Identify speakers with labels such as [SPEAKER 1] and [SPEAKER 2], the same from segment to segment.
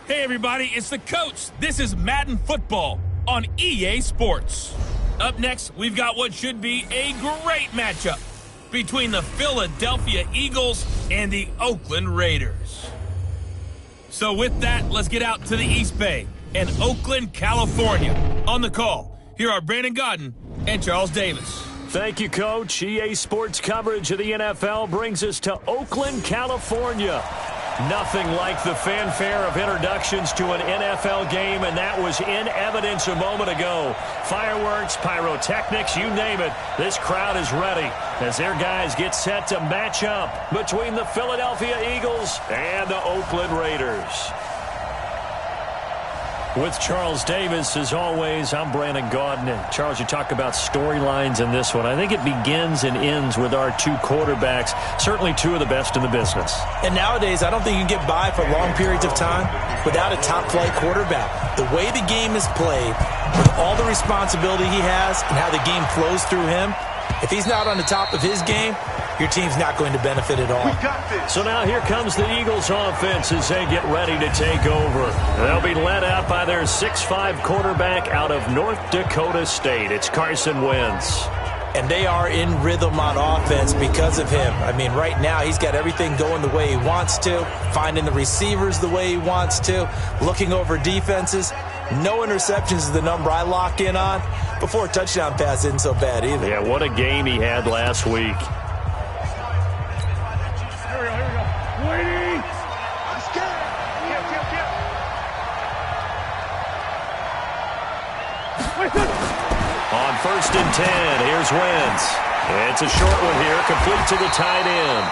[SPEAKER 1] Hey everybody, it's the coach. This is Madden Football on EA Sports. Up next, we've got what should be a great matchup between the Philadelphia Eagles and the Oakland Raiders. So with that, let's get out to the East Bay and Oakland, California. On the call, here are Brandon Godden and Charles Davis.
[SPEAKER 2] Thank you, Coach. EA Sports coverage of the NFL brings us to Oakland, California. Nothing like the fanfare of introductions to an NFL game, and that was in evidence a moment ago. Fireworks, pyrotechnics, you name it. This crowd is ready as their guys get set to match up between the Philadelphia Eagles and the Oakland Raiders. With Charles Davis, as always, I'm Brandon Godden. And Charles, you talk about storylines in this one. I think it begins and ends with our two quarterbacks, certainly two of the best in the business.
[SPEAKER 3] And nowadays, I don't think you can get by for long periods of time without a top-flight quarterback. The way the game is played, with all the responsibility he has and how the game flows through him, if he's not on the top of his game, your team's not going to benefit at all.
[SPEAKER 2] So now here comes the Eagles offense as they get ready to take over. They'll be led out by their 6'5 quarterback out of North Dakota State. It's Carson Wentz.
[SPEAKER 3] And they are in rhythm on offense because of him. I mean, right now he's got everything going the way he wants to, finding the receivers the way he wants to, looking over defenses. No interceptions is the number I lock in on. Before a touchdown pass isn't so bad either.
[SPEAKER 2] Yeah, what a game he had last week. On 1st and 10, here's Wentz. It's a short one here, complete to the tight end.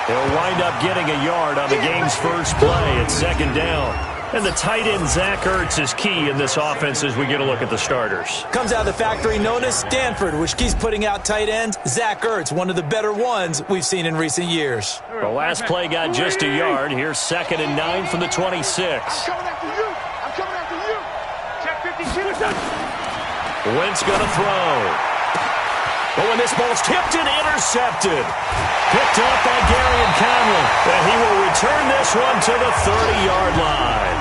[SPEAKER 2] He'll wind up getting a yard on the game's first play at 2nd down. And the tight end, Zach Ertz, is key in this offense as we get a look at the starters.
[SPEAKER 3] Comes out of the factory known as Stanford, which keeps putting out tight ends. Zach Ertz, one of the better ones we've seen in recent years.
[SPEAKER 2] The last play got just a yard. Here's 2nd and 9 from the 26.
[SPEAKER 4] I'm coming after you. I'm coming after you. Check 52.
[SPEAKER 2] Wentz going to throw. Oh, and this ball's tipped and intercepted. Picked up by Gary Conley. And he will return this one to the 30-yard line.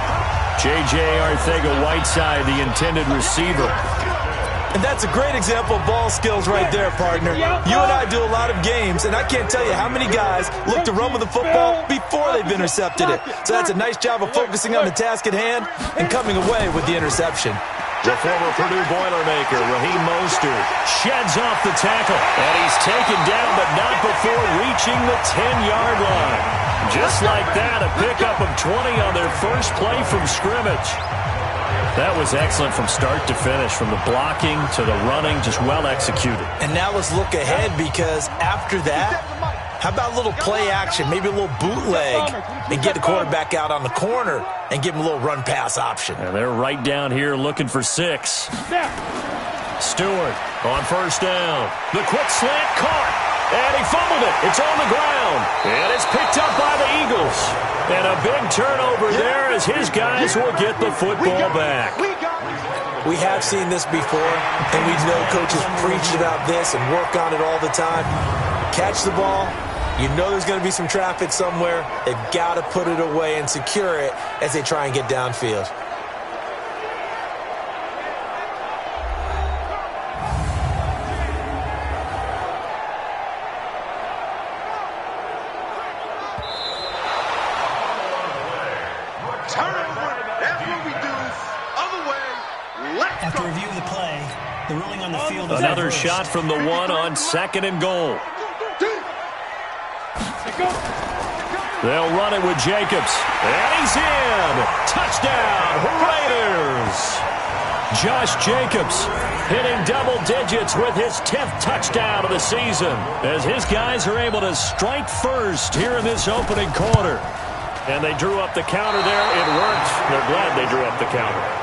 [SPEAKER 2] J.J. Arcega-Whiteside, the intended receiver.
[SPEAKER 3] And that's a great example of ball skills right there, partner. You and I do a lot of games, and I can't tell you how many guys look to run with the football before they've intercepted it. So that's a nice job of focusing on the task at hand and coming away with the interception.
[SPEAKER 2] The former Purdue Boilermaker, Raheem Mostert, sheds off the tackle. And he's taken down, but not before reaching the 10-yard line. Just like that, a pickup of 20 on their first play from scrimmage. That was excellent from start to finish, from the blocking to the running, just well executed. And
[SPEAKER 3] now let's look ahead, because after that, how about a little play action, maybe a little bootleg, and get the quarterback out on the corner and give him a little run-pass option.
[SPEAKER 2] And they're right down here looking for 6. Stewart on 1st down. The quick slant caught, and he fumbled it. It's on the ground, and it's picked up by the Eagles. And a big turnover there as his guys will get the football back.
[SPEAKER 3] We have seen this before, and we know coaches preach about this and work on it all the time. Catch the ball. You know there's going to be some traffic somewhere. They've got to put it away and secure it as they try and get downfield.
[SPEAKER 4] Turnover. That's what we do. Other way. Let's
[SPEAKER 5] After
[SPEAKER 4] go.
[SPEAKER 5] review of the play, the ruling on the field is
[SPEAKER 2] Another
[SPEAKER 5] reversed.
[SPEAKER 2] shot from the 1 on 2nd and goal. They'll run it with Jacobs. And he's in. Touchdown, Raiders. Josh Jacobs hitting double digits with his 10th touchdown of the season as his guys are able to strike first here in this opening quarter. And they drew up the counter there. It worked. They're glad they drew up the counter.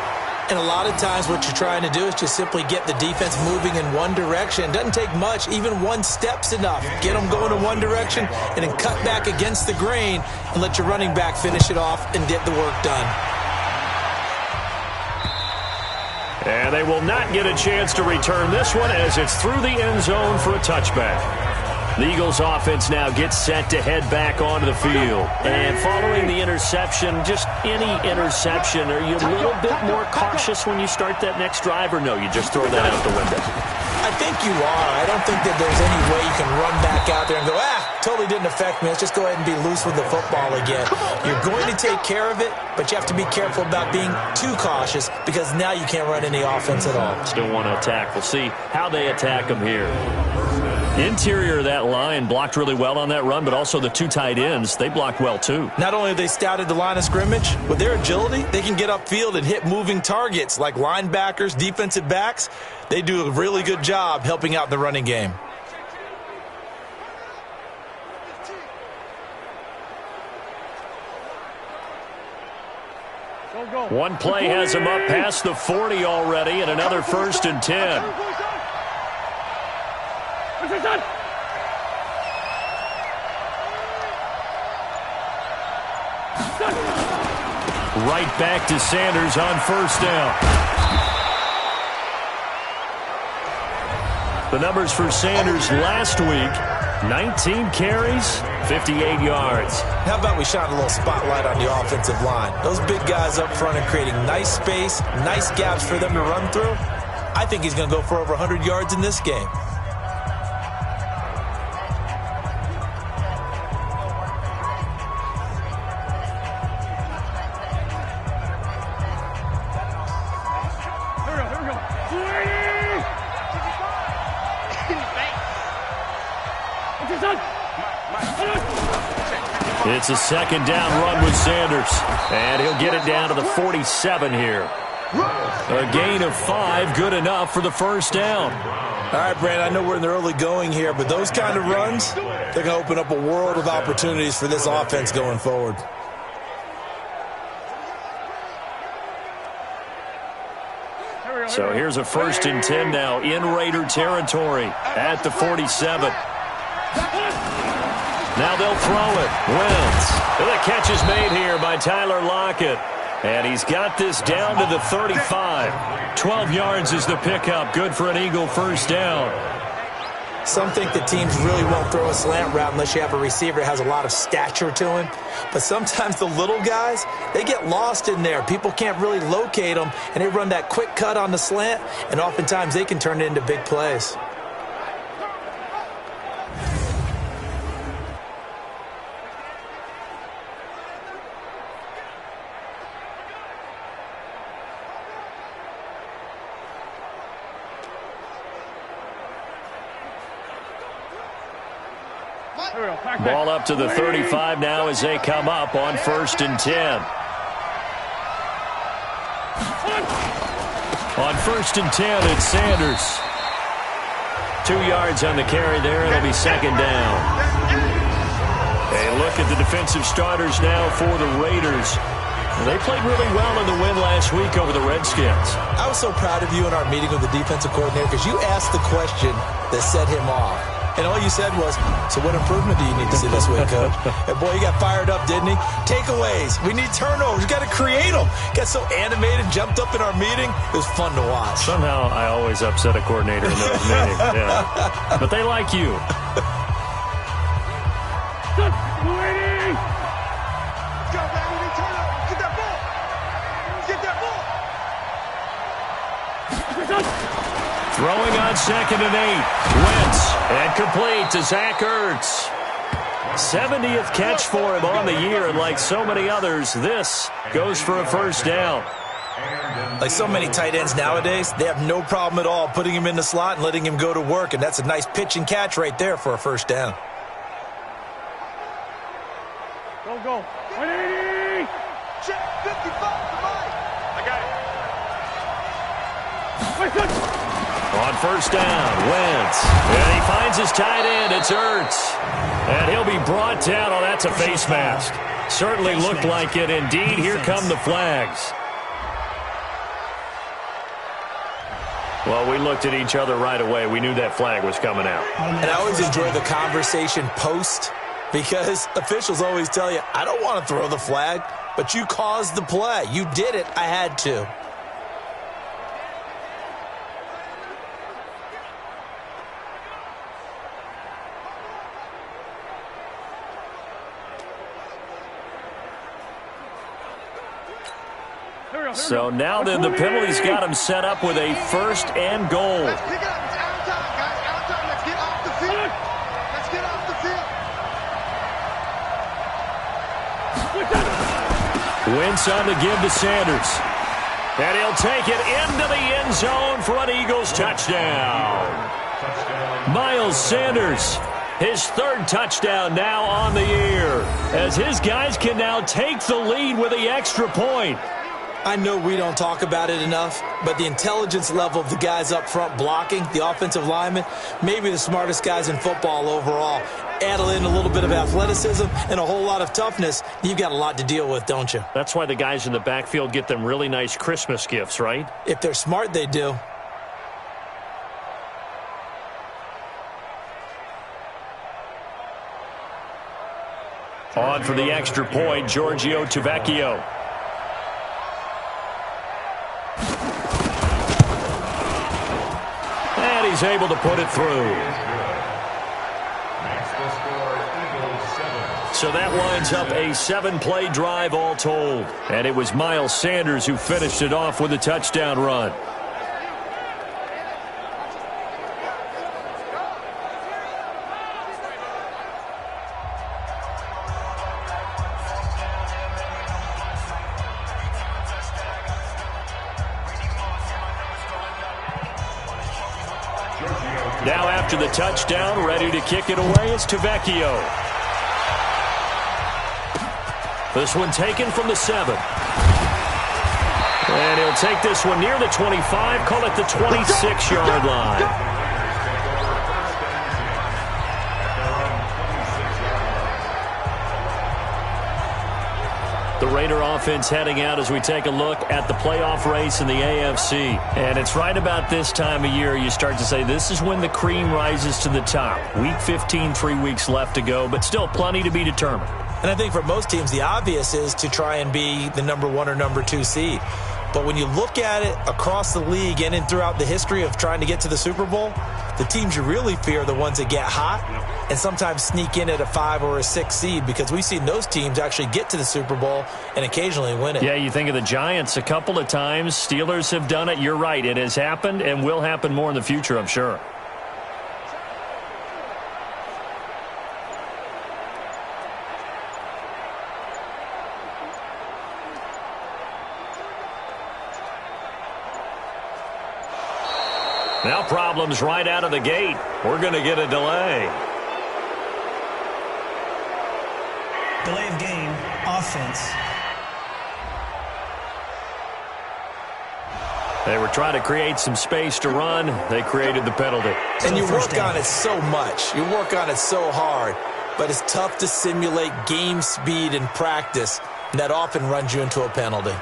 [SPEAKER 3] And a lot of times what you're trying to do is just simply get the defense moving in one direction. It doesn't take much. Even one step's enough. Get them going in one direction and then cut back against the grain and let your running back finish it off and get the work done.
[SPEAKER 2] And they will not get a chance to return this one as it's through the end zone for a touchback. The Eagles offense now gets set to head back onto the field. And following the interception, just any interception, are you a little bit more cautious when you start that next drive, or no, you just throw that out the window?
[SPEAKER 3] I think you are. I don't think that there's any way you can run back out there and go, totally didn't affect me. Let's just go ahead and be loose with the football again. You're going to take care of it, but you have to be careful about being too cautious because now you can't run any offense at all.
[SPEAKER 2] Still want to attack. We'll see how they attack them here. Interior of that line blocked really well on that run, but also the two tight ends, they blocked well too.
[SPEAKER 3] Not only have they scouted the line of scrimmage, with their agility, they can get upfield and hit moving targets like linebackers, defensive backs. They do a really good job helping out the running game.
[SPEAKER 2] One play has him up past the 40 already, and another 1st and 10. Right back to Sanders on 1st down. The numbers for Sanders last week, 19 carries, 58 yards.
[SPEAKER 3] How about we shine a little spotlight on the offensive line? Those big guys up front are creating nice space, nice gaps for them to run through. I think he's going to go for over 100 yards in this game.
[SPEAKER 2] It's a 2nd down run with Sanders, and he'll get it down to the 47 here. A gain of 5, good enough for the 1st down.
[SPEAKER 3] All right, Brandon, I know we're in the early going here, but those kind of runs, they're going to open up a world of opportunities for this offense going forward.
[SPEAKER 2] So here's a 1st and 10 now in Raider territory at the 47. Now they'll throw it. Wentz. The catch is made here by Tyler Lockett. And he's got this down to the 35. 12 yards is the pickup. Good for an Eagle 1st down.
[SPEAKER 3] Some think that teams really won't throw a slant route unless you have a receiver that has a lot of stature to him. But sometimes the little guys, they get lost in there. People can't really locate them, and they run that quick cut on the slant, and oftentimes they can turn it into big plays.
[SPEAKER 2] Ball up to the 35 now as they come up on 1st and 10. On 1st and 10, it's Sanders. 2 yards on the carry there. It'll be 2nd down. A look at the defensive starters now for the Raiders. They played really well in the win last week over the Redskins.
[SPEAKER 3] I was so proud of you in our meeting with the defensive coordinator because you asked the question that set him off. And all you said was, so what improvement do you need to see this week, Coach? And boy, he got fired up, didn't he? Takeaways. We need turnovers. We got to create them. Got so animated, jumped up in our meeting. It was fun to watch.
[SPEAKER 2] Somehow I always upset a coordinator in those meetings. Yeah. But they like you. Throwing on 2nd and 8. Wentz, and complete to Zach Ertz. 70th catch for him on the year, and like so many others, this goes for a 1st down.
[SPEAKER 3] Like so many tight ends nowadays, they have no problem at all putting him in the slot and letting him go to work, and that's a nice pitch and catch right there for a 1st down.
[SPEAKER 4] Go. 180! Check 55 for Mike. I got it.
[SPEAKER 2] On 1st down, Wentz. And he finds his tight end. It's Ertz. And he'll be brought down. Oh, that's a face mask. Certainly looked like it. Indeed, here come the flags. Well, we looked at each other right away. We knew that flag was coming out.
[SPEAKER 3] And I always enjoy the conversation post because officials always tell you, I don't want to throw the flag, but you caused the play. You did it. I had to.
[SPEAKER 2] So now then the penalty's got him set up with a 1st and goal.
[SPEAKER 4] Let's pick it up. It's out of time, guys. Out of time. Let's get off the field. Let's get off the field.
[SPEAKER 2] Wentz on the give to Sanders. And he'll take it into the end zone for an Eagles touchdown. Miles Sanders, his 3rd touchdown now on the year, as his guys can now take the lead with the extra point.
[SPEAKER 3] I know we don't talk about it enough, but the intelligence level of the guys up front blocking, the offensive linemen, maybe the smartest guys in football overall. Add in a little bit of athleticism and a whole lot of toughness, you've got a lot to deal with, don't you?
[SPEAKER 2] That's why the guys in the backfield get them really nice Christmas gifts, right?
[SPEAKER 3] If they're smart, they do.
[SPEAKER 2] On for the extra point, Giorgio Tavecchio. And he's able to put it through. So that winds up a 7-play drive all told. And it was Miles Sanders who finished it off with a touchdown run. Now after the touchdown, ready to kick it away is Tavecchio. This one taken from the 7. And he'll take this one near the 25, call it the 26-yard line. The Raider offense heading out as we take a look at the playoff race in the AFC. And it's right about this time of year you start to say this is when the cream rises to the top. Week 15, 3 weeks left to go, but still plenty to be determined.
[SPEAKER 3] And I think for most teams, the obvious is to try and be the number 1 or number 2 seed. But when you look at it across the league and throughout the history of trying to get to the Super Bowl, the teams you really fear are the ones that get hot and sometimes sneak in at a 5 or a 6 seed, because we've seen those teams actually get to the Super Bowl and occasionally win it.
[SPEAKER 2] Yeah, you think of the Giants a couple of times. Steelers have done it. You're right. It has happened and will happen more in the future, I'm sure. Now problems right out of the gate. We're going to get a delay.
[SPEAKER 5] Delay of game, offense.
[SPEAKER 2] They were trying to create some space to run. They created the penalty.
[SPEAKER 3] And you work on it so much. You work on it so hard. But it's tough to simulate game speed in practice. And that often runs you into a penalty.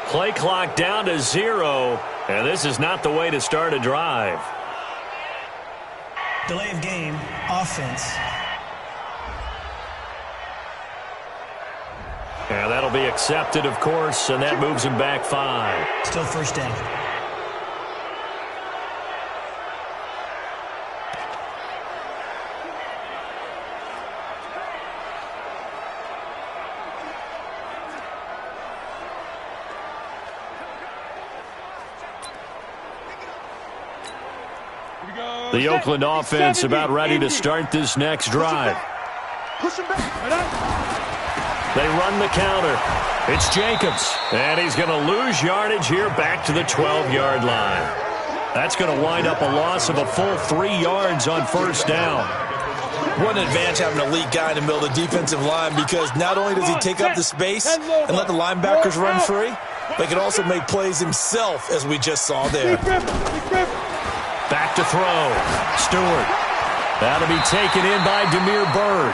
[SPEAKER 2] Play clock down to 0, and this is not the way to start a drive.
[SPEAKER 5] Delay of game, offense.
[SPEAKER 2] Yeah, that'll be accepted, of course, and that moves him back 5.
[SPEAKER 5] Still first down.
[SPEAKER 2] The Oakland offense about ready to start this next drive. They run the counter. It's Jacobs. And he's going to lose yardage here back to the 12-yard line. That's going to wind up a loss of a full 3 yards on first down.
[SPEAKER 3] What an advantage having an elite guy in the middle of the defensive line, because not only does he take up the space and let the linebackers run free, but he can also make plays himself, as we just saw there.
[SPEAKER 2] Back to throw. Stewart. That'll be taken in by Demir Bird.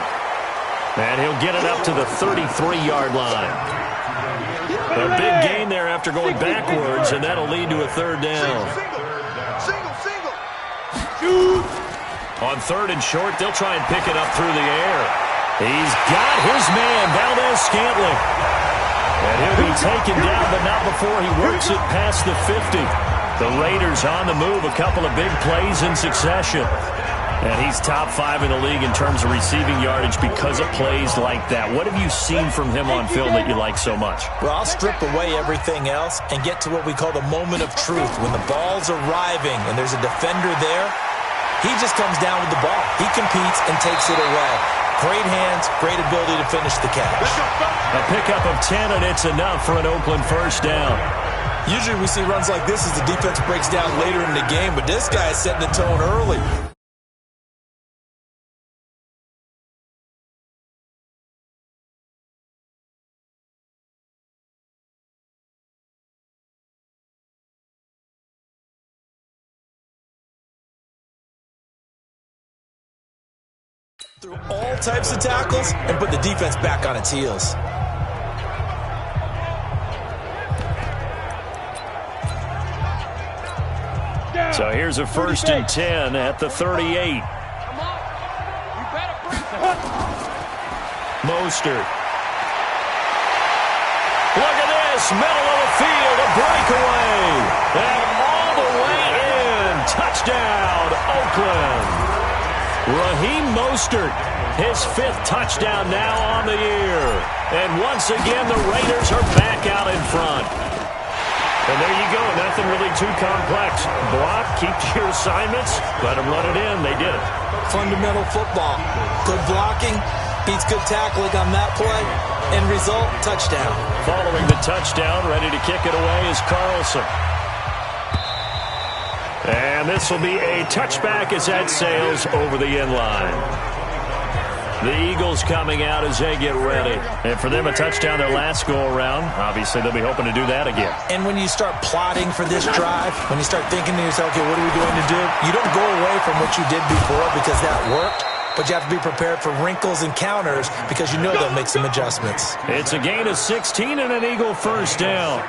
[SPEAKER 2] And he'll get it up to the 33-yard line. A big gain there after going backwards, and that'll lead to a third down. On third and short, they'll try and pick it up through the air. He's got his man, Valdez-Scantling. And he'll be taken down, but not before he works it past the 50. The Raiders on the move, a couple of big plays in succession. And he's top 5 in the league in terms of receiving yardage because of plays like that. What have you seen from him on film that you like so much?
[SPEAKER 3] Well, I'll strip away everything else and get to what we call the moment of truth. When the ball's arriving and there's a defender there, he just comes down with the ball. He competes and takes it away. Great hands, great ability to finish the catch.
[SPEAKER 2] A pickup of 10, and it's enough for an Oakland first down.
[SPEAKER 3] Usually we see runs like this as the defense breaks down later in the game, but this guy is setting the tone early. Through all types of tackles and put the defense back on its heels.
[SPEAKER 2] So here's a 1st and 10 at the 38. Mostert. Look at this, middle of the field, a breakaway. And all the way in. Touchdown, Oakland. Raheem Mostert, his 5th touchdown now on the year. And once again, the Raiders are back out in front. And there you go, nothing really too complex. Block, keep to your assignments, let them run it in. They did it.
[SPEAKER 3] Fundamental football. Good blocking beats good tackling on that play. End result, touchdown.
[SPEAKER 2] Following the touchdown, ready to kick it away is Carlson. And this will be a touchback as that sails over the end line. The Eagles coming out as they get ready. And for them, a touchdown their last go-around. Obviously, they'll be hoping to do that again.
[SPEAKER 3] And when you start plotting for this drive, when you start thinking to yourself, okay, what are we going to do? You don't go away from what you did before because that worked. But you have to be prepared for wrinkles and counters because you know they'll make some adjustments.
[SPEAKER 2] It's a gain of 16 and an Eagle first down.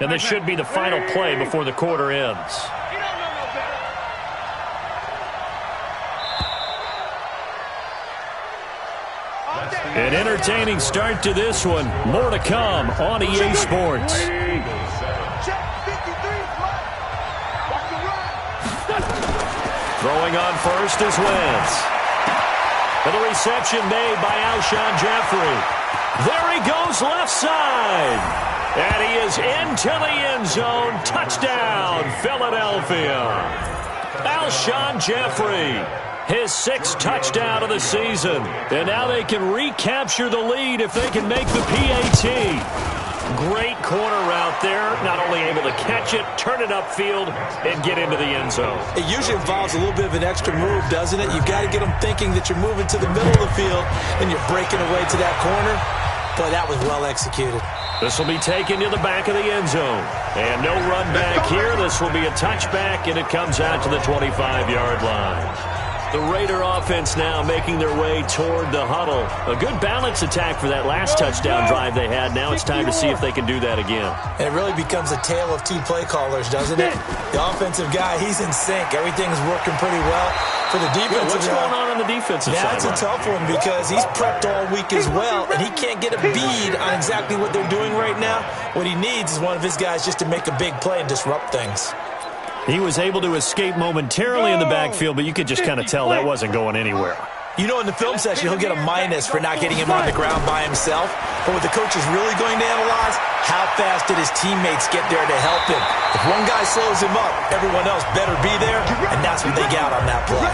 [SPEAKER 2] And this should be the final play before the quarter ends. An entertaining start to this one. More to come on EA Sports. Throwing on first is Wentz. And the reception made by Alshon Jeffrey. There he goes left side. And he is into the end zone. Touchdown, Philadelphia. Alshon Jeffrey, his 6th touchdown of the season. And now they can recapture the lead if they can make the PAT. Great corner route there. Not only able to catch it, turn it upfield, and get into the end zone.
[SPEAKER 3] It usually involves a little bit of an extra move, doesn't it? You've got to get them thinking that you're moving to the middle of the field, and you're breaking away to that corner. Boy, that was well executed.
[SPEAKER 2] This will be taken to the back of the end zone. And no run back here. This will be a touchback, and it comes out to the 25-yard line. The Raider offense now making their way toward the huddle. A good balance attack for that last touchdown drive they had. Now it's time to see if they can do that again.
[SPEAKER 3] And it really becomes a tale of 2 play callers, doesn't it? The offensive guy, he's in sync. Everything's working pretty well. For the defensive
[SPEAKER 2] what's going on the defensive side?
[SPEAKER 3] That's a tough one because he's prepped all week as well, and he can't get a bead on exactly what they're doing right now. What he needs is one of his guys just to make a big play and disrupt things.
[SPEAKER 2] He was able to escape momentarily in the backfield, but you could just kind of tell that wasn't going anywhere.
[SPEAKER 3] You know, in the film session, he'll get a minus for not getting him on the ground by himself. But what the coach is really going to analyze, how fast did his teammates get there to help him? If one guy slows him up, everyone else better be there, and that's what they got on that play.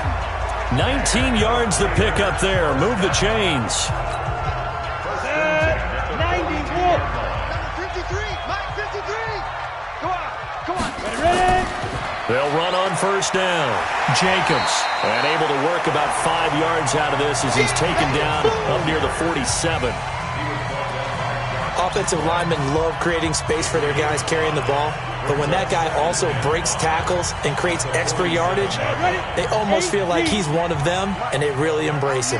[SPEAKER 2] 19 yards to pick up there. Move the chains.
[SPEAKER 4] 90. 53. Mike, 53. Come on. Ready.
[SPEAKER 2] They'll run on first down. Jacobs, and able to work about 5 yards out of this as he's taken down up near the 47.
[SPEAKER 3] Offensive linemen love creating space for their guys carrying the ball, but when that guy also breaks tackles and creates extra yardage, they almost feel like he's one of them, and they really embrace him.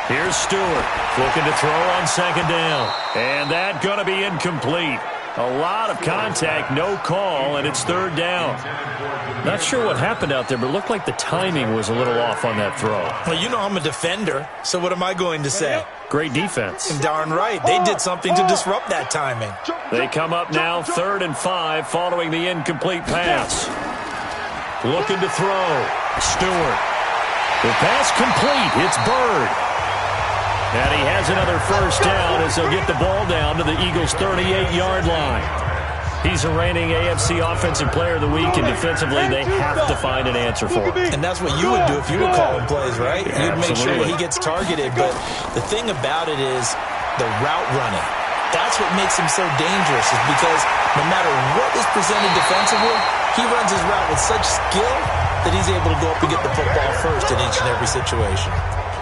[SPEAKER 2] Here's Stewart, looking to throw on second down, and that going to be incomplete. A lot of contact, no call, and it's third down. Not sure what happened out there, but it looked like the timing was a little off on that throw.
[SPEAKER 3] Well, you know I'm a defender, so what am I going to say?
[SPEAKER 2] Great defense.
[SPEAKER 3] Darn right. They did something to disrupt that timing.
[SPEAKER 2] They come up now 3rd and 5 following the incomplete pass. Looking to throw. Stewart. The pass complete. It's Bird. And he has another first down as he'll get the ball down to the Eagles' 38-yard line. He's a reigning AFC Offensive Player of the Week, and defensively they have to find an answer for him.
[SPEAKER 3] And that's what you would do if you were calling plays, right?
[SPEAKER 2] Yeah,
[SPEAKER 3] you'd make sure he gets targeted. But the thing about it is the route running. That's what makes him so dangerous, is because no matter what is presented defensively, he runs his route with such skill that he's able to go up and get the football first in each and every situation.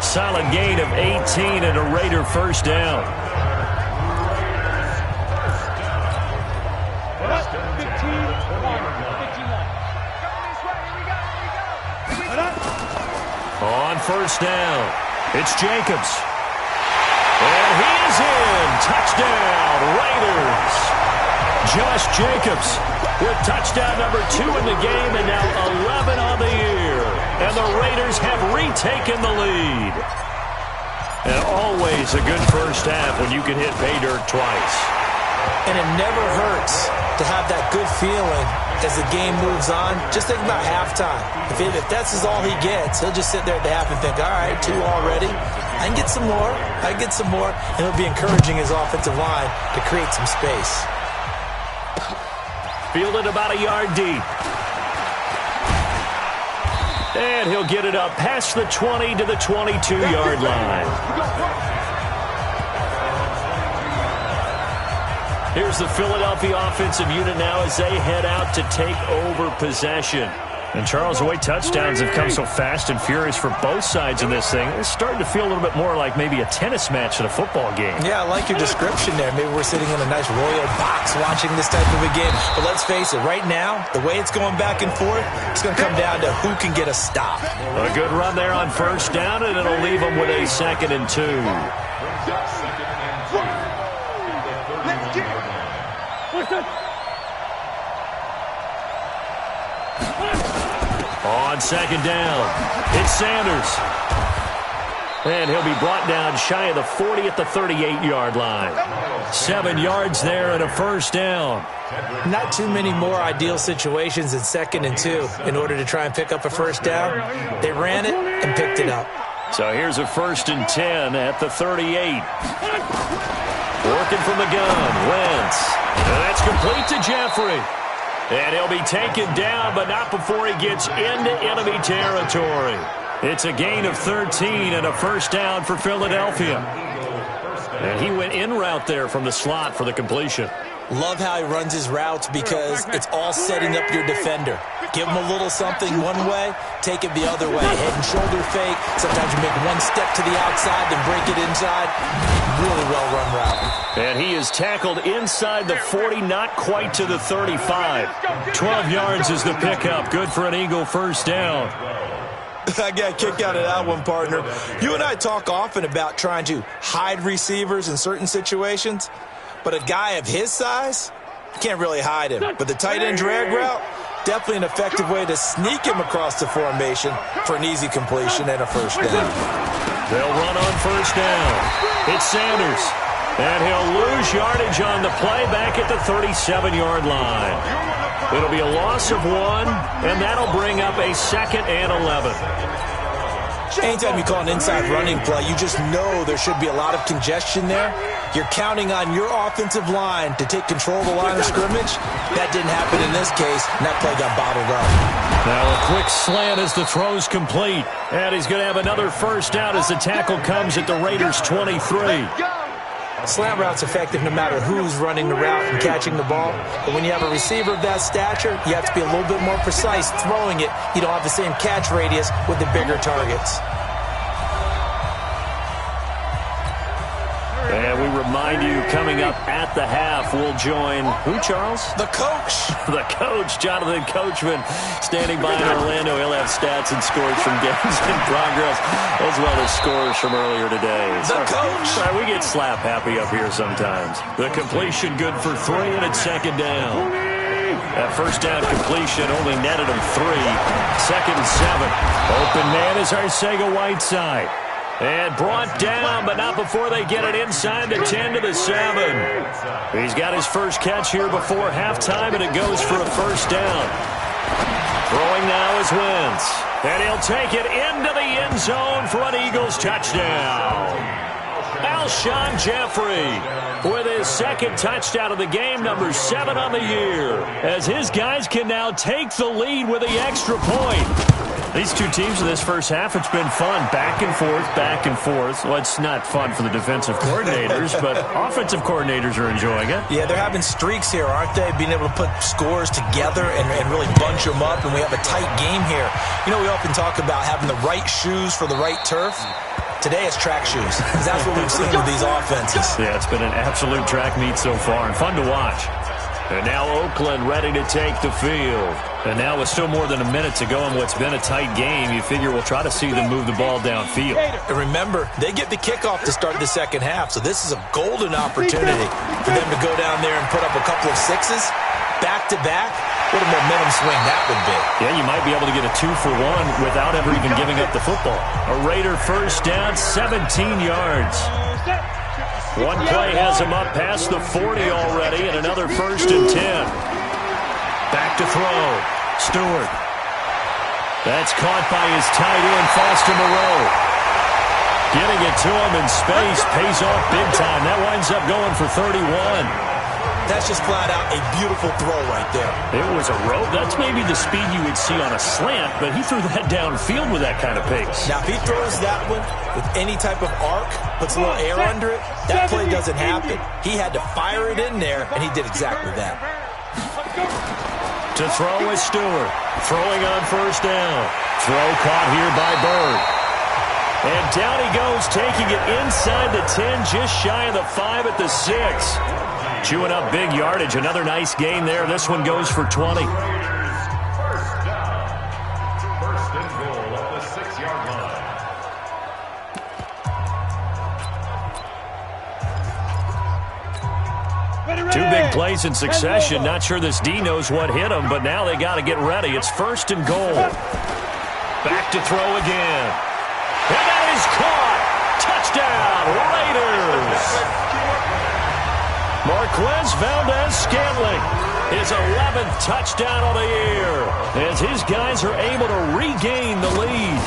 [SPEAKER 2] Solid gain of 18 and a Raider first down. On first down, it's Jacobs. And he is in. Touchdown, Raiders. Josh Jacobs with touchdown number 2 in the game, and now 11 on the year. And the Raiders have retaken the lead. And always a good first half when you can hit pay dirt twice.
[SPEAKER 3] And it never hurts to have that good feeling as the game moves on. Just think about halftime. If that's all he gets, he'll just sit there at the half and think, all right, 2 already. I can get some more. I can get some more. And he'll be encouraging his offensive line to create some space.
[SPEAKER 2] Fielded about a yard deep. And he'll get it up past the 20 to the 22-yard line. Here's the Philadelphia offensive unit now as they head out to take over possession. And, Charles, the way touchdowns have come so fast and furious for both sides in this thing, it's starting to feel a little bit more like maybe a tennis match in a football game.
[SPEAKER 3] Yeah, I like your description there. Maybe we're sitting in a nice royal box watching this type of a game. But let's face it, right now, the way it's going back and forth, it's going to come down to who can get a stop.
[SPEAKER 2] A good run there on first down, and it'll leave them with a 2nd and 2. On second down, it's Sanders. And he'll be brought down shy of the 40 at the 38-yard line. 7 yards there and a first down.
[SPEAKER 3] Not too many more ideal situations in 2nd and 2 in order to try and pick up a first down. They ran it and picked it up.
[SPEAKER 2] So here's a 1st and 10 at the 38. Working from the gun, Wentz. And that's complete to Jeffrey. And he'll be taken down, but not before he gets into enemy territory. It's a gain of 13 and a first down for Philadelphia. And he went in route there from the slot for the completion.
[SPEAKER 3] Love how he runs his routes because it's all setting up your defender. Give him a little something one way, take it the other way. Head and shoulder fake. Sometimes you make one step to the outside, then break it inside. Really well-run route.
[SPEAKER 2] And he is tackled inside the 40, not quite to the 35. 12 yards is the pickup. Good for an Eagle first down.
[SPEAKER 3] I got a kick out of that one, partner. You and I talk often about trying to hide receivers in certain situations, but a guy of his size, you can't really hide him. But the tight end drag route, definitely an effective way to sneak him across the formation for an easy completion and a first down.
[SPEAKER 2] They'll run on first down. It's Sanders. And he'll lose yardage on the play back at the 37-yard line. It'll be a loss of 1, and that'll bring up a 2nd and 11.
[SPEAKER 3] Anytime you call an inside running play, you just know there should be a lot of congestion there. You're counting on your offensive line to take control of the line of scrimmage. That didn't happen in this case, and that play got bottled up.
[SPEAKER 2] Now a quick slant as the throw's complete. And he's going to have another first down as the tackle comes at the Raiders' 23.
[SPEAKER 3] Slant route's effective no matter who's running the route and catching the ball. But when you have a receiver of that stature, you have to be a little bit more precise throwing it. You don't have the same catch radius with the bigger targets.
[SPEAKER 2] And we remind you, coming up at the half, we'll join who, Charles?
[SPEAKER 3] The coach.
[SPEAKER 2] The coach, Jonathan Coachman, standing by in Orlando. He'll have stats and scores from games in progress, as well as scores from earlier today.
[SPEAKER 3] The coach.
[SPEAKER 2] Sorry, we get slap happy up here sometimes. The completion good for 3, and it's second down. That first down completion only netted him 3. Second and 7. Open man is Arcega-Whiteside. And brought down, but not before they get it inside the 10 to the 7. He's got his first catch here before halftime, and it goes for a first down. Throwing now is Wentz. And he'll take it into the end zone for an Eagles touchdown. Alshon Jeffrey with his second touchdown of the game, number 7 on the year, as his guys can now take the lead with the extra point. These two teams in this first half, it's been fun. Back and forth, back and forth. Well, it's not fun for the defensive coordinators, but offensive coordinators are enjoying it.
[SPEAKER 3] Yeah, they're having streaks here, aren't they? Being able to put scores together and really bunch them up, and we have a tight game here. You know, we often talk about having the right shoes for the right turf. Today it's track shoes, because that's what we've seen with these offenses.
[SPEAKER 2] Yeah, it's been an absolute track meet so far, and fun to watch. And now Oakland ready to take the field. And now with still more than a minute to go in what's been a tight game, you figure we'll try to see them move the ball downfield.
[SPEAKER 3] And remember, they get the kickoff to start the second half, so this is a golden opportunity for them to go down there and put up a couple of sixes back-to-back. What a momentum swing that would be.
[SPEAKER 2] Yeah, you might be able to get a 2-for-1 without ever even giving up the football. A Raider first down, 17 yards. One play has him up past the 40 already, and another first and 10. Back to throw. Stewart. That's caught by his tight end, Foster Moreau. Getting it to him in space pays off big time. That winds up going for 31.
[SPEAKER 3] That's just flat out a beautiful throw right there.
[SPEAKER 2] It was a rope. That's maybe the speed you would see on a slant, but he threw that downfield with that kind of pace.
[SPEAKER 3] Now, if he throws that one with any type of arc, puts a little air under it, that play doesn't happen. He had to fire it in there, and he did exactly that.
[SPEAKER 2] To throw is Stewart. Throwing on first down. Throw caught here by Bird. And down he goes, taking it inside the 10, just shy of the 5 at the 6. Chewing up big yardage. Another nice gain there. This one goes for 20.
[SPEAKER 6] First and goal at the 6-yard line.
[SPEAKER 2] Two big plays in succession. Not sure this D knows what hit him, but now they got to get ready. It's first and goal. Back to throw again. And that is caught. Touchdown, Raiders. Marquez Valdez-Scantling, his 11th touchdown of the year, as his guys are able to regain the lead.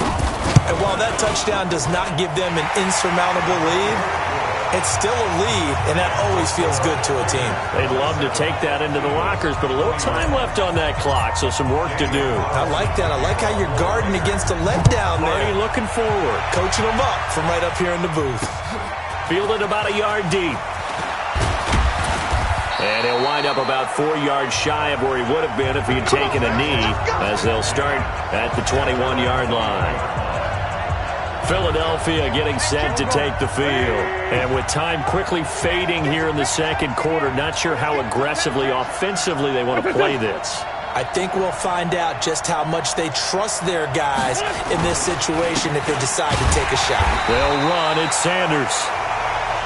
[SPEAKER 3] And while that touchdown does not give them an insurmountable lead, it's still a lead, and that always feels good to a team.
[SPEAKER 2] They'd love to take that into the lockers, but a little time left on that clock, so some work to do.
[SPEAKER 3] I like that. I like how you're guarding against a letdown there.
[SPEAKER 2] Marty looking forward.
[SPEAKER 3] Coaching them up from right up here in the booth.
[SPEAKER 2] Fielded about a yard deep. And he'll wind up about 4 yards shy of where he would have been if he had taken a knee, as they'll start at the 21-yard line. Philadelphia getting set to take the field. And with time quickly fading here in the second quarter, not sure how aggressively, offensively they want to play this.
[SPEAKER 3] I think we'll find out just how much they trust their guys in this situation if they decide to take a shot.
[SPEAKER 2] They'll run. It's Sanders.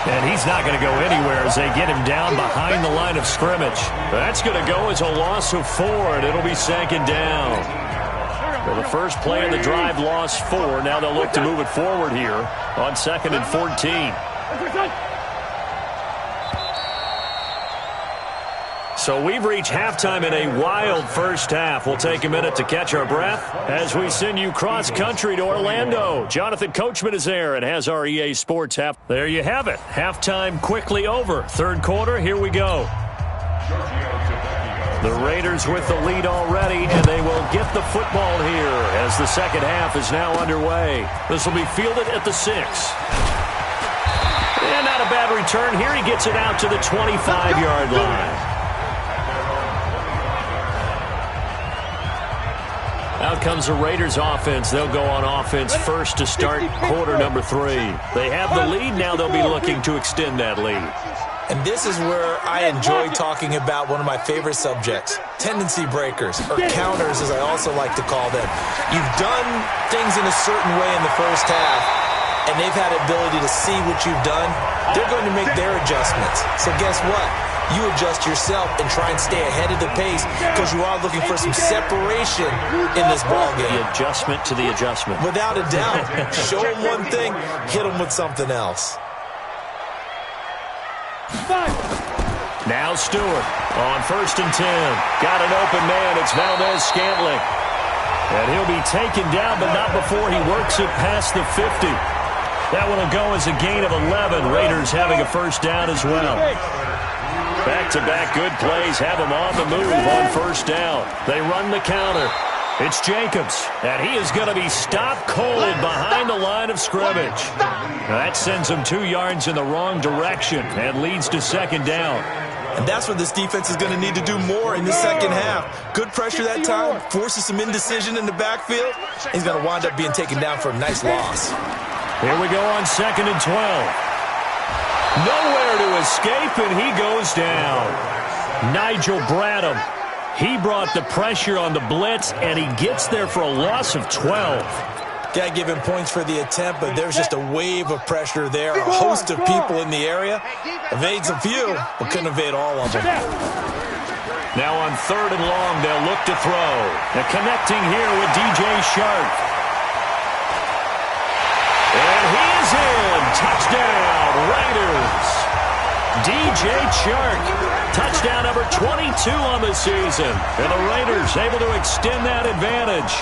[SPEAKER 2] And he's not going to go anywhere as they get him down behind the line of scrimmage. That's going to go as a loss of 4, and it'll be second down. Well, the first play of the drive lost 4. Now they'll look to move it forward here on 2nd and 14. So we've reached halftime in a wild first half. We'll take a minute to catch our breath as we send you cross-country to Orlando. Jonathan Coachman is there and has our EA Sports half. There you have it. Halftime quickly over. Third quarter, here we go. The Raiders with the lead already, and they will get the football here as the second half is now underway. This will be fielded at the 6. And not a bad return here. He gets it out to the 25-yard line. Out comes the Raiders offense. They'll go on offense first to start quarter number 3. They have the lead. Now they'll be looking to extend that lead.
[SPEAKER 3] And this is where I enjoy talking about one of my favorite subjects, tendency breakers, or counters as I also like to call them. You've done things in a certain way in the first half, and they've had the ability to see what you've done. They're going to make their adjustments. So guess what? You adjust yourself and try and stay ahead of the pace because you are looking for some separation in this ballgame.
[SPEAKER 2] The adjustment to the adjustment.
[SPEAKER 3] Without a doubt. Show them one thing, hit them with something else.
[SPEAKER 2] Now Stewart on 1st and 10. Got an open man. It's Valdez-Scantling. And he'll be taken down, but not before he works it past the 50. That one will go as a gain of 11. Raiders having a first down as well. Back-to-back good plays have them on the move on first down. They run the counter. It's Jacobs, and he is going to be stopped cold behind the line of scrimmage. That sends him 2 yards in the wrong direction and leads to second down.
[SPEAKER 3] And that's what this defense is going to need to do more in the second half. Good pressure that time, forces some indecision in the backfield. He's going to wind up being taken down for a nice loss.
[SPEAKER 2] Here we go on 2nd and 12. Nowhere to escape, and he goes down. Nigel Bradham. He brought the pressure on the blitz, and he gets there for a loss of 12.
[SPEAKER 3] Got to give him points for the attempt, but there's just a wave of pressure there. A host of people in the area. Evades a few, but couldn't evade all of them.
[SPEAKER 2] Now on 3rd and long, they'll look to throw. They're connecting here with DJ Shark. And he is in. Touchdown, Raiders. DJ Chark, touchdown number 22 on the season. And the Raiders able to extend that advantage.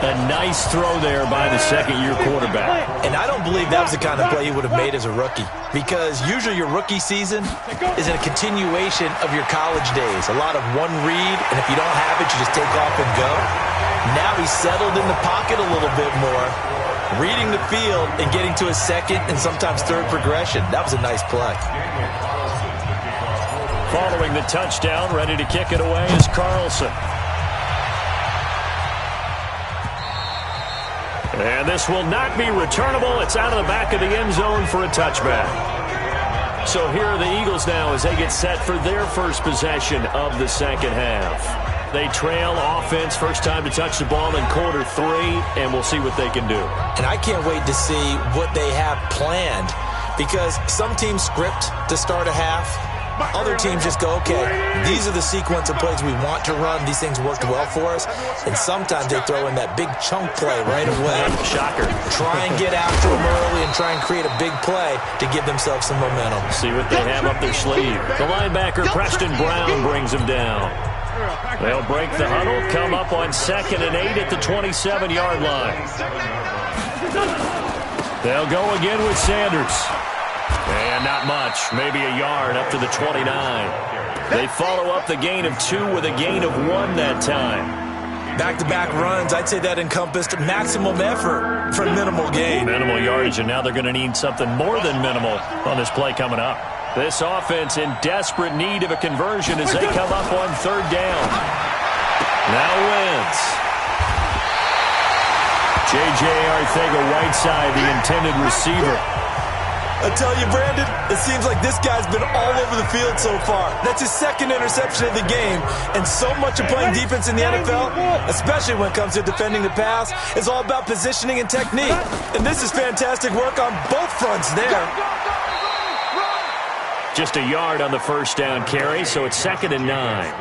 [SPEAKER 2] A nice throw there by the second-year quarterback.
[SPEAKER 3] And I don't believe that was the kind of play he would have made as a rookie, because usually your rookie season is a continuation of your college days. A lot of one read, and if you don't have it, you just take off and go. Now he's settled in the pocket a little bit more, reading the field and getting to his second and sometimes third progression. That was a nice play.
[SPEAKER 2] Following the touchdown, ready to kick it away is Carlson. And this will not be returnable. It's out of the back of the end zone for a touchback. So here are the Eagles now as they get set for their first possession of the second half. They trail offense, first time to touch the ball in quarter 3, and we'll see what they can do.
[SPEAKER 3] And I can't wait to see what they have planned, because some teams script to start a half. Other teams just go, okay, these are the sequence of plays we want to run. These things worked well for us. And sometimes they throw in that big chunk play right away.
[SPEAKER 2] Shocker.
[SPEAKER 3] Try and get after them early and try and create a big play to give themselves some momentum.
[SPEAKER 2] See what they have up their sleeve. The linebacker, Preston Brown, brings him down. They'll break the huddle, come up on 2nd and 8 at the 27-yard line. They'll go again with Sanders. And not much, maybe a yard up to the 29. They follow up the gain of 2 with a gain of 1 that time.
[SPEAKER 3] Back-to-back runs, I'd say that encompassed maximum effort for minimal gain.
[SPEAKER 2] Minimal yardage, and now they're going to need something more than minimal on this play coming up. This offense in desperate need of a conversion as they come up on 3rd down. Now Wentz. J.J. Arcega-Whiteside, the intended receiver.
[SPEAKER 3] I tell you, Brandon, it seems like this guy's been all over the field so far. That's his 2nd interception of the game. And so much of playing defense in the NFL, especially when it comes to defending the pass, is all about positioning and technique. And this is fantastic work on both fronts there.
[SPEAKER 2] Just a yard on the first down carry, so it's 2nd and 9.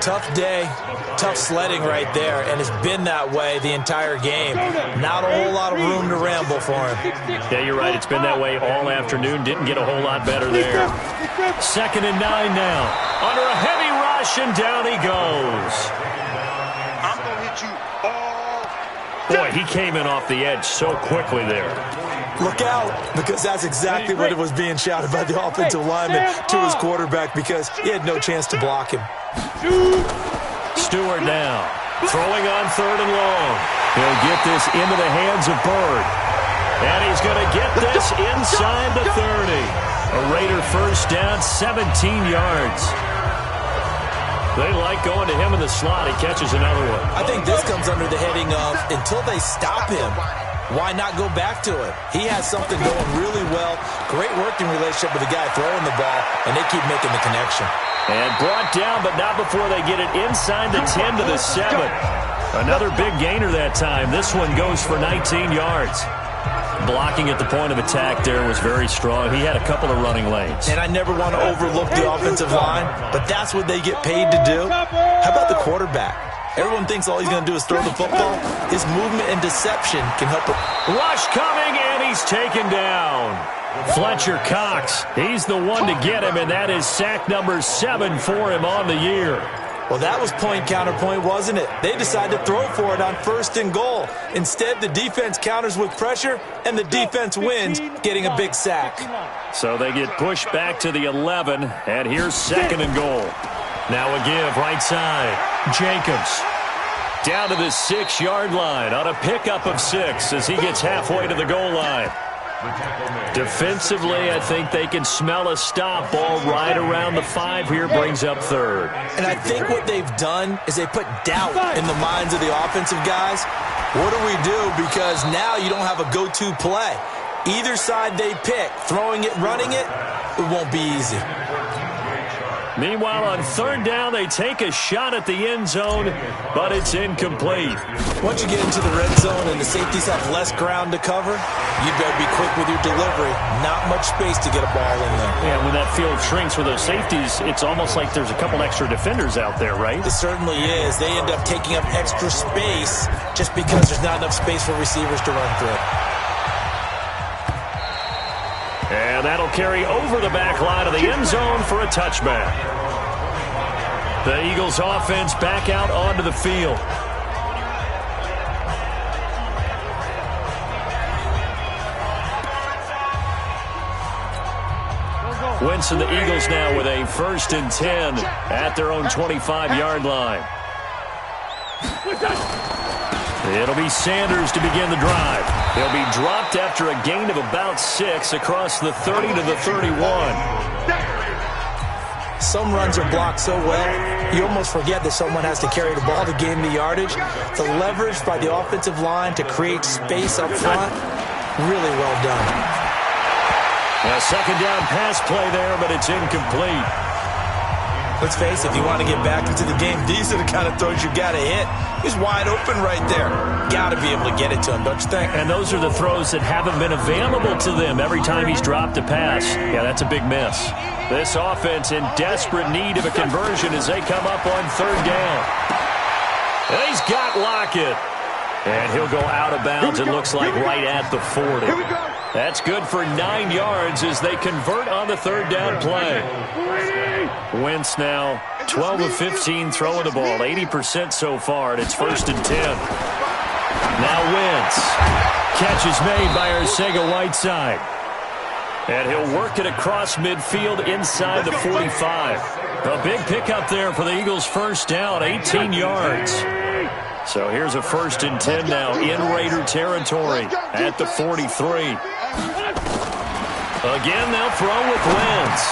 [SPEAKER 3] Tough day, tough sledding right there, and it's been that way the entire game. Not a whole lot of room to ramble for him.
[SPEAKER 2] Yeah, you're right. It's been that way all afternoon. Didn't get a whole lot better there. 2nd and 9 now. Under a heavy rush, and down he goes.
[SPEAKER 4] I'm going to hit you all.
[SPEAKER 2] Boy, he came in off the edge so quickly there.
[SPEAKER 3] Look out, because that's exactly what it was being shouted by the offensive lineman to his quarterback, because he had no chance to block him.
[SPEAKER 2] Stewart now, throwing on 3rd and long. He'll get this into the hands of Bird. And he's going to get this inside the 30. A Raider first down, 17 yards. They like going to him in the slot. He catches another one.
[SPEAKER 3] I think this comes under the heading of until they stop him, why not go back to it? He has something going really well. Great working relationship with the guy throwing the ball, and they keep making the connection. And
[SPEAKER 2] brought down, but not before they get it inside the 10 to the 7. Another big gainer that time. This one goes for 19 yards. Blocking at the point of attack there was very strong. He had a couple of running lanes.
[SPEAKER 3] And I never want to overlook the offensive line, but that's what they get paid to do. How about the quarterback? Everyone thinks all he's going to do is throw the football. His movement and deception can help him.
[SPEAKER 2] Rush coming, and he's taken down. Fletcher Cox, he's the one to get him, and that is sack number 7 for him on the year.
[SPEAKER 3] Well, that was point counterpoint, wasn't it? They decided to throw for it on 1st and goal. Instead, the defense counters with pressure, and the defense wins, getting a big sack.
[SPEAKER 2] So they get pushed back to the 11, and here's 2nd and goal. Now a give right side. Jacobs down to the 6-yard line on a pickup of 6 as he gets halfway to the goal line. Defensively, I think they can smell a stop. Ball right around the 5 here, brings up 3rd.
[SPEAKER 3] And I think what they've done is they put doubt in the minds of the offensive guys. What do we do? Because now you don't have a go-to play. Either side they pick, throwing it, running it, it won't be easy.
[SPEAKER 2] Meanwhile, on 3rd down, they take a shot at the end zone, but it's incomplete.
[SPEAKER 3] Once you get into the red zone and the safeties have less ground to cover, you better be quick with your delivery. Not much space to get a ball in there.
[SPEAKER 2] Yeah, when that field shrinks for those safeties, it's almost like there's a couple extra defenders out there, right?
[SPEAKER 3] It certainly is. They end up taking up extra space just because there's not enough space for receivers to run through.
[SPEAKER 2] And that'll carry over the back line of the end zone for a touchback. The Eagles offense back out onto the field. Wentz and the Eagles now with a 1st and 10 at their own 25-yard line. It'll be Sanders to begin the drive. He'll be dropped after a gain of about 6 across the 30 to the 31.
[SPEAKER 3] Some runs are blocked so well, you almost forget that someone has to carry the ball to gain the yardage. The leverage by the offensive line to create space up front, really well done.
[SPEAKER 2] A 2nd down pass play there, but it's incomplete.
[SPEAKER 3] Let's face it, if you want to get back into the game, these are the kind of throws you got to hit. He's wide open right there. Got to be able to get it to him, don't you think?
[SPEAKER 2] And those are the throws that haven't been available to them every time he's dropped a pass. Yeah, that's a big miss. This offense in desperate need of a conversion as they come up on 3rd down. And he's got Lockett. And he'll go out of bounds, it looks like right at the 40. That's good for 9 yards as they convert on the 3rd down play. Wentz now 12 of 15 throwing the ball, 80% so far, and it's 1st and 10. Now Wentz. Catch is made by Arcega-Whiteside. And he'll work it across midfield inside the 45. A big pickup there for the Eagles' 1st down, 18 yards. So here's a 1st and 10 now in Raider territory at the 43. Again, they'll throw with Wentz.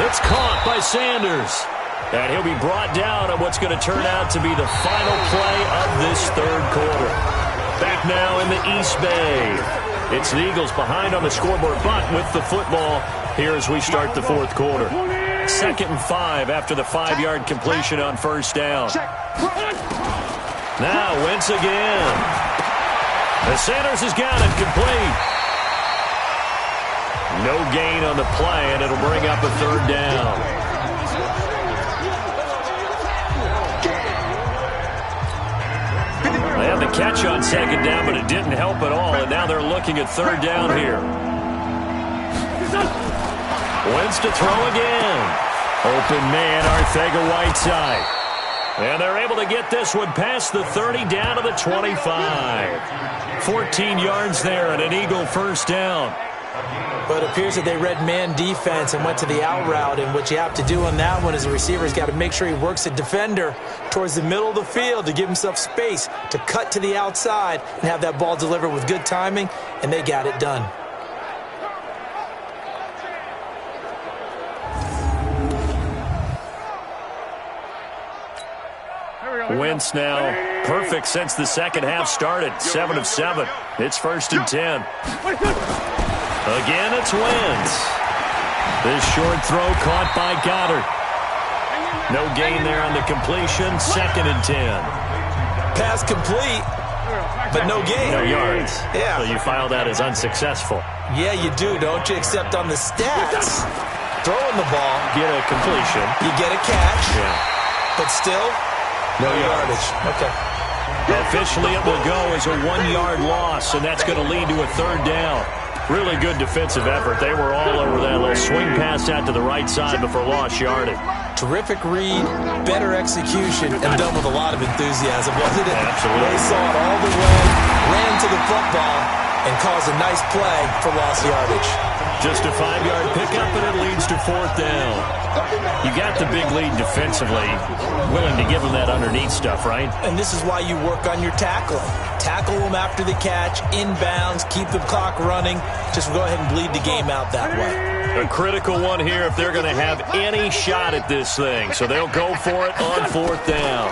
[SPEAKER 2] It's caught by Sanders. And he'll be brought down at what's going to turn out to be the final play of this 3rd quarter. Back now in the East Bay. It's the Eagles behind on the scoreboard, but with the football here as we start the 4th quarter. 2nd and 5 after the 5-yard completion on 1st down. Now Wentz again. And Sanders has got it complete. No gain on the play, and it'll bring up a 3rd down. They had the catch on 2nd down, but it didn't help at all, and now they're looking at 3rd down here. Wentz to throw again. Open man, Arcega-Whiteside. And they're able to get this one past the 30 down to the 25. 14 yards there and an Eagle 1st down.
[SPEAKER 3] But it appears that they read man defense and went to the out route, and what you have to do on that one is the receiver's got to make sure he works the defender towards the middle of the field to give himself space to cut to the outside and have that ball delivered with good timing, and they got it done.
[SPEAKER 2] Wentz now perfect since the second half started. 7 of 7. It's 1st and 10. Again, it's Wentz. This short throw caught by Goddard. No gain there on the completion. 2nd and 10.
[SPEAKER 3] Pass complete, but no gain.
[SPEAKER 2] No yards.
[SPEAKER 3] Yeah.
[SPEAKER 2] So you file that as unsuccessful.
[SPEAKER 3] Yeah, you do, don't you? Except on the stats, throwing the ball,
[SPEAKER 2] Get a completion.
[SPEAKER 3] you get a catch,
[SPEAKER 2] Yeah.
[SPEAKER 3] but still, no yardage. Okay.
[SPEAKER 2] Officially, it will go as a 1-yard loss, and that's going to lead to a 3rd down. Really good defensive effort. They were all over that little swing pass out to the right side before lost yardage.
[SPEAKER 3] Terrific read, better execution, and done with a lot of enthusiasm, wasn't it?
[SPEAKER 2] Absolutely.
[SPEAKER 3] They saw it all the way, ran to the football, and caused a nice play for lost yardage.
[SPEAKER 2] Just a 5-yard pickup, and it leads to 4th down. You got the big lead defensively, willing to give them that underneath stuff, right?
[SPEAKER 3] And this is why you work on your tackling. Tackle them after the catch, inbounds, keep the clock running. Just go ahead and bleed the game out that way.
[SPEAKER 2] A critical one here if they're going to have any shot at this thing. So they'll go for it on 4th down.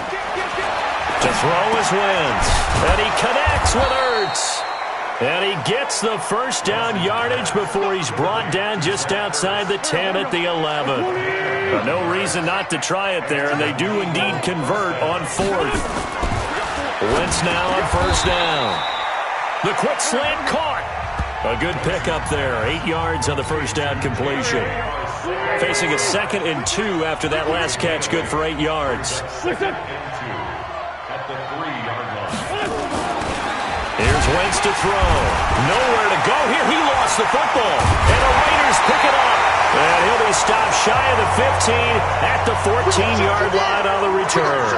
[SPEAKER 2] To throw is Wentz. And he connects with Ertz. And he gets the 1st down yardage before he's brought down just outside the 10 at the 11. But no reason not to try it there, and they do indeed convert on 4th. Wentz now on 1st down. The quick slant caught. A good pickup there. 8 yards on the 1st down completion. Facing a 2nd and 2 after that last catch, good for 8 yards. Here's Wentz to throw. Nowhere to go here. He lost the football. And the Raiders pick it up. And he'll be stopped shy of the 15 at the 14-yard line on the return.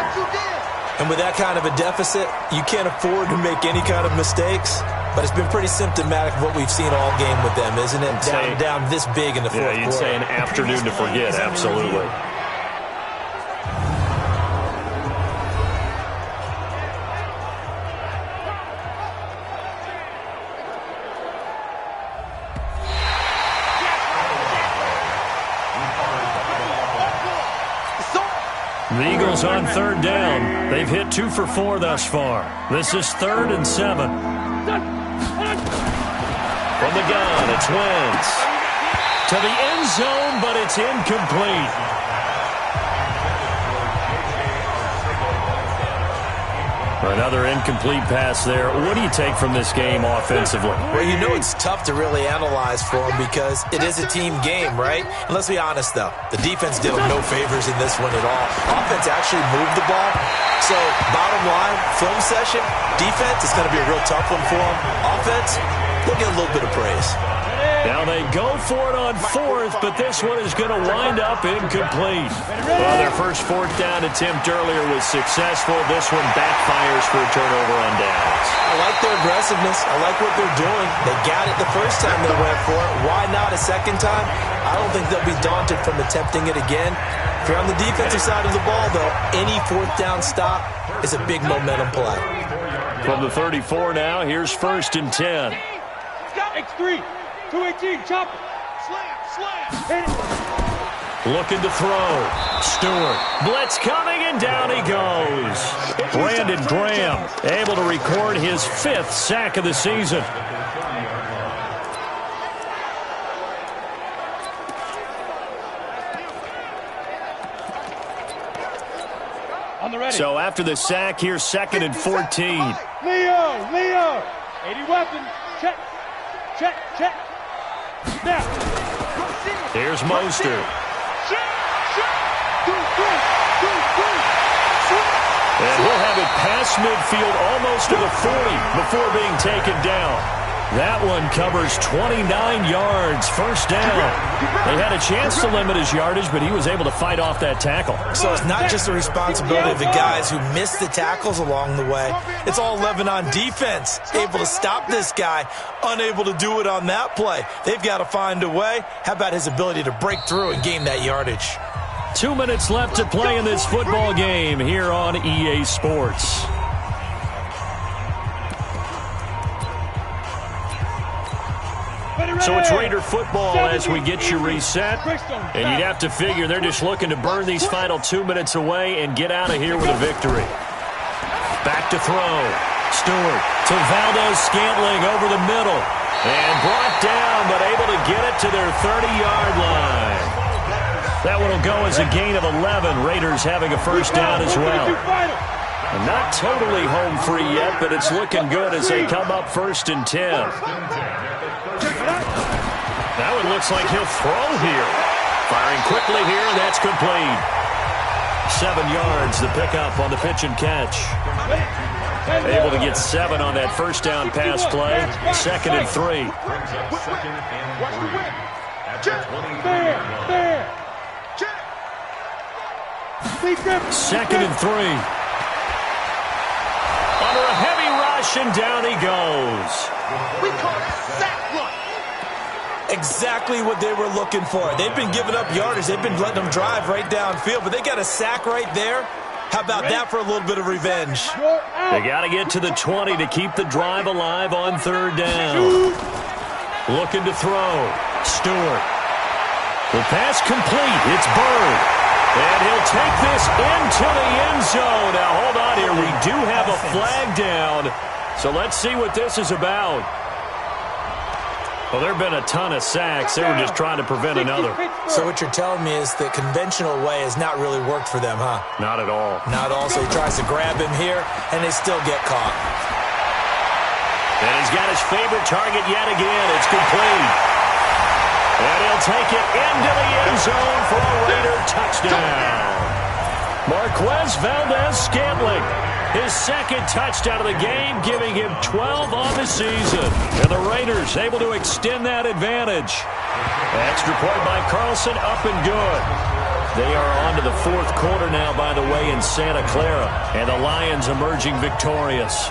[SPEAKER 3] And with that kind of a deficit, you can't afford to make any kind of mistakes. But it's been pretty symptomatic of what we've seen all game with them, isn't it? Down this big in the fourth quarter.
[SPEAKER 2] Yeah, you'd say an afternoon to forget. Absolutely. The Eagles on 3rd down. They've hit 2 for 4 thus far. This is 3rd and 7. From the gun, it's Wentz. To the end zone, but it's incomplete. Another incomplete pass there. What do you take from this game offensively?
[SPEAKER 3] Well, you know it's tough to really analyze for them because it is a team game, right? And let's be honest, though. The defense did them no favors in this one at all. Offense actually moved the ball. So, bottom line, film session, defense is going to be a real tough one for them. Offense, they'll get a little bit of praise.
[SPEAKER 2] Now they go for it on 4th, but this one is going to wind up incomplete. Well, their first 4th down attempt earlier was successful. This one backfires for a turnover on downs.
[SPEAKER 3] I like their aggressiveness. I like what they're doing. They got it the first time they went for it. Why not a second time? I don't think they'll be daunted from attempting it again. If you're on the defensive side of the ball, though, any 4th down stop is a big momentum play.
[SPEAKER 2] From the 34 now, here's 1st and 10.
[SPEAKER 4] X3. 218, chop it. Slam. Hit it.
[SPEAKER 2] Looking to throw. Stewart. Blitz coming, and down he goes. Brandon Graham able to record his 5th sack of the season. So after the sack, here's 2nd and 14.
[SPEAKER 4] Leo. 80 weapons. Check. Now.
[SPEAKER 2] Here's Mostert. And he'll have it past midfield almost to the 40 before being taken down. That one covers 29 yards, first down. They had a chance to limit his yardage, but he was able to fight off that tackle.
[SPEAKER 3] So it's not just the responsibility of the guys who missed the tackles along the way. It's all 11 on defense, able to stop this guy, unable to do it on that play. They've got to find a way. How about his ability to break through and gain that yardage?
[SPEAKER 2] 2 minutes left to play in this football game here on EA Sports. So it's Raider football as we get you reset. And you'd have to figure they're just looking to burn these final 2 minutes away and get out of here with a victory. Back to throw. Stewart to Valdez-Scantling over the middle. And brought down, but able to get it to their 30-yard line. That one will go as a gain of 11. Raiders having a first down as well. And not totally home free yet, but it's looking good as they come up 1st and 10. Now it looks like he'll throw here. Firing quickly here, that's complete. 7 yards, the pickup on the pitch and catch. Able to get 7 on that first down pass play. 2nd and 3. 2nd and 3. Under a heavy rush, and down he goes.
[SPEAKER 4] We call that sack run.
[SPEAKER 3] Exactly what they were looking for. They've been giving up yardage. They've been letting them drive right downfield, but they got a sack right there. How about that for a little bit of revenge?
[SPEAKER 2] They got to get to the 20 to keep the drive alive on 3rd down. Looking to throw. Stewart. The pass complete. It's Bird. And he'll take this into the end zone. Now, hold on here. We do have a flag down. So let's see what this is about. Well, there have been a ton of sacks. They were just trying to prevent another.
[SPEAKER 3] So what you're telling me is the conventional way has not really worked for them, huh?
[SPEAKER 2] Not at all.
[SPEAKER 3] Not at all. So he tries to grab him here, and they still get caught.
[SPEAKER 2] And he's got his favorite target yet again. It's complete. And he'll take it into the end zone for a Raider touchdown. Marquez Valdez-Scantling. His 2nd touchdown of the game, giving him 12 on the season. And the Raiders able to extend that advantage. Extra point by Carlson, up and good. They are on to the 4th quarter now, by the way, in Santa Clara. And the Lions emerging victorious.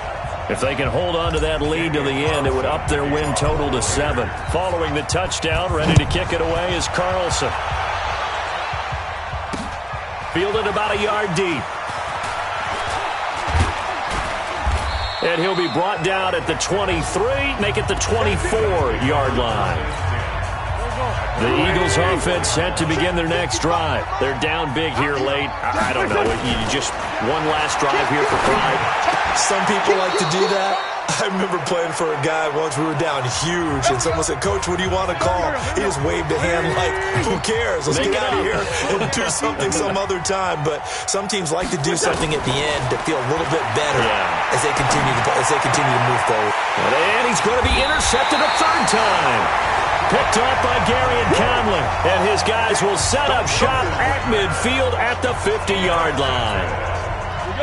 [SPEAKER 2] If they can hold on to that lead to the end, it would up their win total to 7. Following the touchdown, ready to kick it away is Carlson. Fielded about a yard deep. And he'll be brought down at the 23, make it the 24-yard line. The Eagles offense set to begin their next drive. They're down big here late. I don't know. You just one last drive here for pride.
[SPEAKER 3] Some people like to do that. I remember playing for a guy once. We were down huge, and someone said, "Coach, what do you want to call?" He just waved a hand like, "Who cares? Let's get out of here and do something some other time." But some teams like to do something at the end to feel a little bit better as they continue to move forward.
[SPEAKER 2] And he's going to be intercepted a 3rd time. Picked up by Gary and Conley, and his guys will set up shop at midfield at the 50-yard line.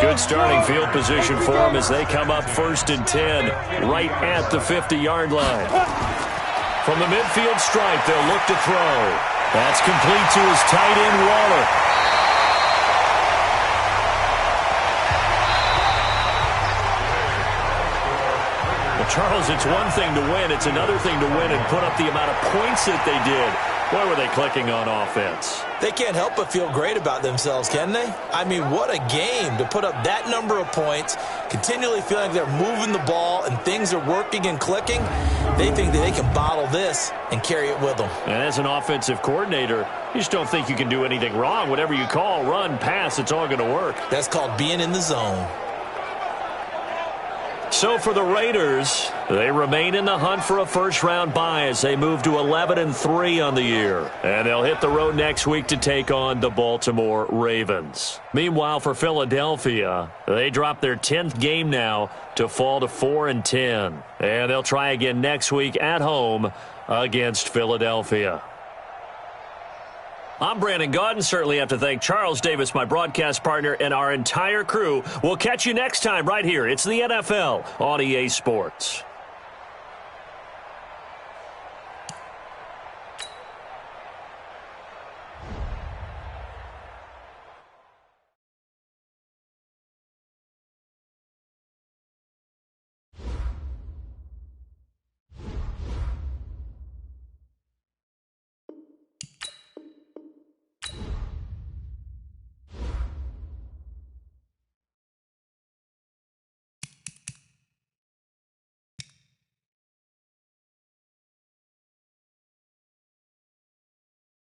[SPEAKER 2] Good starting field position for them as they come up 1st and 10, right at the 50-yard line. From the midfield stripe, they'll look to throw. That's complete to his tight end, Waller. Well, Charles, it's one thing to win. It's another thing to win and put up the amount of points that they did. Boy, were they clicking on offense.
[SPEAKER 3] They can't help but feel great about themselves, can they? I mean, what a game to put up that number of points, continually feeling like they're moving the ball and things are working and clicking. They think that they can bottle this and carry it with them.
[SPEAKER 2] And as an offensive coordinator, you just don't think you can do anything wrong. Whatever you call, run, pass, it's all going to work.
[SPEAKER 3] That's called being in the zone.
[SPEAKER 2] So for the Raiders, they remain in the hunt for a first-round bye as they move to 11-3 on the year. And they'll hit the road next week to take on the Baltimore Ravens. Meanwhile, for Philadelphia, they drop their 10th game now to fall to 4-10. And they'll try again next week at home against Philadelphia. I'm Brandon Gaudin. Certainly have to thank Charles Davis, my broadcast partner, and our entire crew. We'll catch you next time right here. It's the NFL on EA Sports.